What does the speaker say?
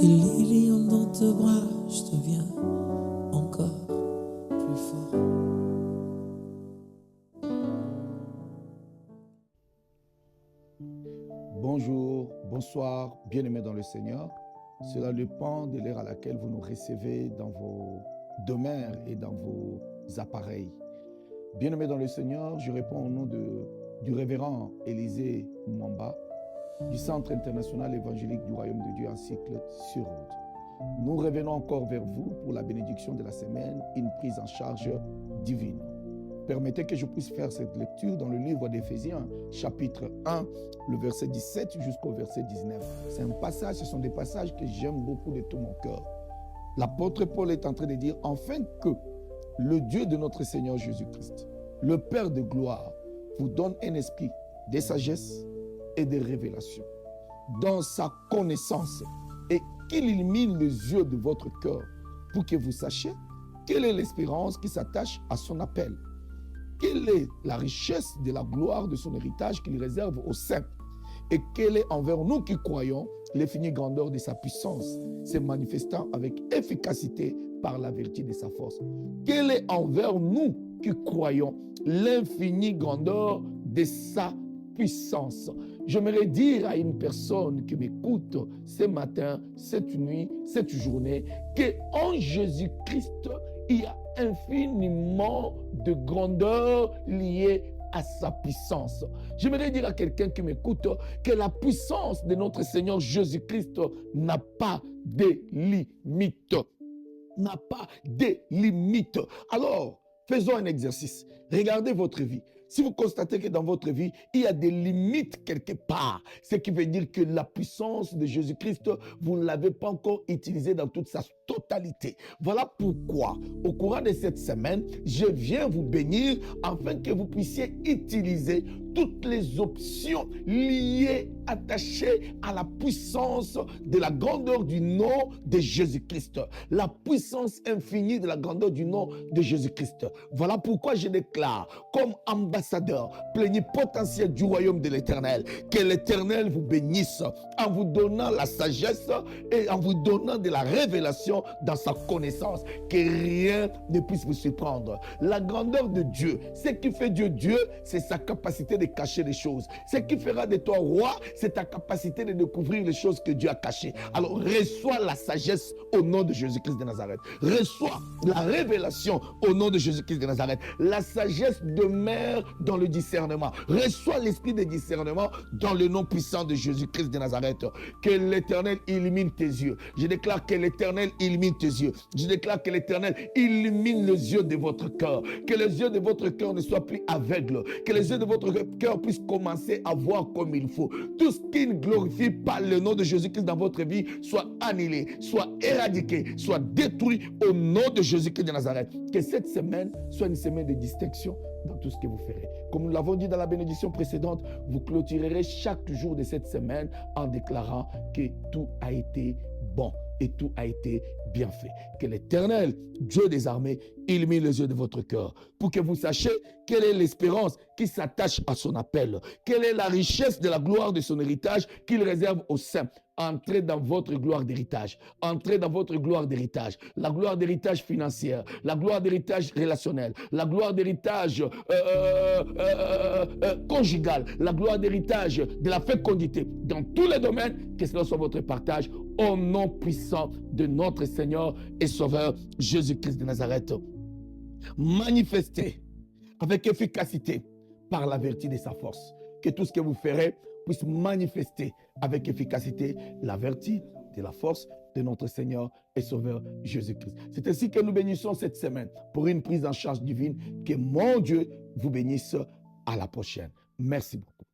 Il est lion dans tes bras, je deviens encore plus fort. Bonjour, bonsoir, bien-aimés dans le Seigneur. Cela dépend de l'heure à laquelle vous nous recevez dans vos demeures et dans vos appareils. Bien-aimés dans le Seigneur, je réponds au nom du révérend Élisée Mwamba, du Centre international évangélique du Royaume de Dieu en cycle sur route. Nous revenons encore vers vous pour la bénédiction de la semaine, une prise en charge divine. Permettez que je puisse faire cette lecture dans le livre d'Éphésiens, chapitre 1, le verset 17 jusqu'au verset 19. C'est un passage, ce sont des passages que j'aime beaucoup de tout mon cœur. L'apôtre Paul est en train de dire, afin que le Dieu de notre Seigneur Jésus-Christ, le Père de gloire, vous donne un esprit de sagesse et de révélation dans sa connaissance et qu'il illumine les yeux de votre cœur pour que vous sachiez quelle est l'espérance qui s'attache à son appel. Quelle est la richesse de la gloire de son héritage qu'il réserve aux saints? Et quelle est envers nous qui croyons l'infinie grandeur de sa puissance, se manifestant avec efficacité par la vertu de sa force? Quelle est envers nous qui croyons l'infinie grandeur de sa puissance? J'aimerais dire à une personne qui m'écoute ce matin, cette nuit, cette journée, qu'en Jésus-Christ, il y a infiniment de grandeur liée à sa puissance. J'aimerais dire à quelqu'un qui m'écoute que la puissance de notre Seigneur Jésus-Christ n'a pas de limite. N'a pas de limite. Alors, faisons un exercice. Regardez votre vie. Si vous constatez que dans votre vie, il y a des limites quelque part, ce qui veut dire que la puissance de Jésus-Christ, vous ne l'avez pas encore utilisée dans toute sa totalité. Voilà pourquoi, au courant de cette semaine, je viens vous bénir afin que vous puissiez utiliser toutes les options liées, attachées à la puissance de la grandeur du nom de Jésus-Christ. La puissance infinie de la grandeur du nom de Jésus-Christ. Voilà pourquoi je déclare, comme ambassadeur plénipotentiel du royaume de l'Éternel, que l'Éternel vous bénisse en vous donnant la sagesse et en vous donnant de la révélation dans sa connaissance, que rien ne puisse vous surprendre. La grandeur de Dieu, ce qui fait Dieu Dieu, c'est sa capacité de cacher les choses. Ce qui fera de toi roi, c'est ta capacité de découvrir les choses que Dieu a cachées. Alors reçois la sagesse au nom de Jésus-Christ de Nazareth. Reçois la révélation au nom de Jésus-Christ de Nazareth. La sagesse demeure dans le discernement. Reçois l'esprit de discernement dans le nom puissant de Jésus-Christ de Nazareth. Que l'Éternel illumine tes yeux. Je déclare que l'Éternel illumine tes yeux. Je déclare que l'Éternel illumine les yeux de votre cœur. Que les yeux de votre cœur ne soient plus aveugles. Que les yeux de votre cœur puissent commencer à voir comme il faut. Tout ce qui ne glorifie pas le nom de Jésus-Christ dans votre vie soit annulé, soit éradiqué, soit détruit au nom de Jésus-Christ de Nazareth. Que cette semaine soit une semaine de distinction dans tout ce que vous ferez. Comme nous l'avons dit dans la bénédiction précédente, vous clôturerez chaque jour de cette semaine en déclarant que tout a été bon et tout a été bien fait. Que l'Éternel, Dieu des armées, illumine les yeux de votre cœur pour que vous sachiez quelle est l'espérance qui s'attache à son appel, quelle est la richesse de la gloire de son héritage qu'il réserve aux saints. Entrez dans votre gloire d'héritage. Entrez dans votre gloire d'héritage. La gloire d'héritage financière, la gloire d'héritage relationnel, la gloire d'héritage conjugal, la gloire d'héritage de la fécondité. Dans tous les domaines, que cela soit votre partage au nom puissant de notre Seigneur et Sauveur Jésus-Christ de Nazareth. Manifestez avec efficacité par la vertu de sa force. Que tout ce que vous ferez puisse manifester avec efficacité la vertu de la force de notre Seigneur et Sauveur Jésus-Christ. C'est ainsi que nous bénissons cette semaine pour une prise en charge divine. Que mon Dieu vous bénisse. À la prochaine. Merci beaucoup.